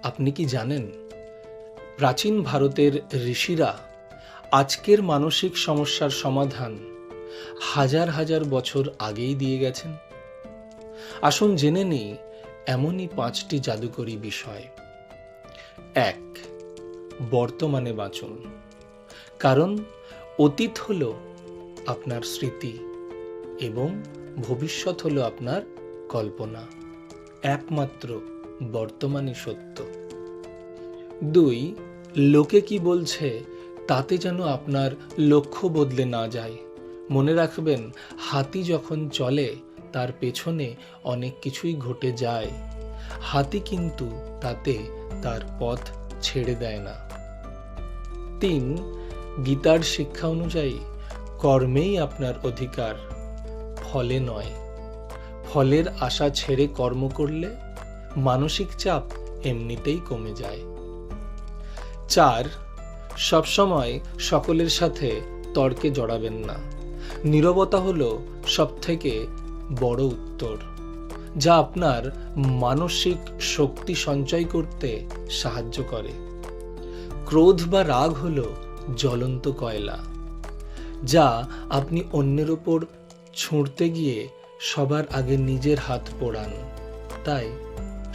আপনি কি জানেন, প্রাচীন ভারতের ঋষিরা আজকের মানসিক সমস্যার সমাধান হাজার হাজার বছর আগেই দিয়ে গেছেন? আসুন জেনে নিই এমনই 5টি জাদুকরী বিষয়। 1. বর্তমানে বাঁচুন, কারণ অতীত হলো আপনার স্মৃতি এবং ভবিষ্যৎ হলো আপনার কল্পনা। একমাত্র বর্তমানই সত্য। 2. লোকে কি বলছে তাতে যেন আপনার লক্ষ্য বদলে না যায়। মনে রাখবেন, হাতি যখন চলে তার পেছনে অনেক কিছুই ঘটে যায়, হাতি কিন্তু তাতে তার পথ ছেড়ে দেয় না। 3. গীতার শিক্ষা অনুযায়ী কর্মেই আপনার অধিকার, ফলে নয়। ফলের আশা ছেড়ে কর্ম করলে মানসিক চাপ এমনিতেই কমে যায়। 4. সবসময় সকলের সাথে তর্কে জড়াবেন না। নীরবতা হলো সবথেকে বড় উত্তর, যা আপনার মানসিক শক্তি সঞ্চয় করতে সাহায্য করে। ক্রোধ বা রাগ হলো জ্বলন্ত কয়লা, যা আপনি অন্যের ওপর ছুঁড়তে গিয়ে সবার আগে নিজের হাত পোড়ান। তাই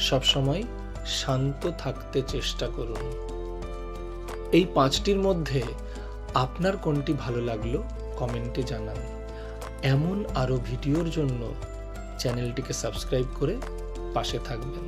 সবসময় শান্ত থাকতে চেষ্টা করুন। এই 5টির মধ্যে আপনার কোনটি ভালো লাগলো কমেন্টে জানান। এমন আরও ভিডিওর জন্য চ্যানেলটিকে সাবস্ক্রাইব করে পাশে থাকবেন।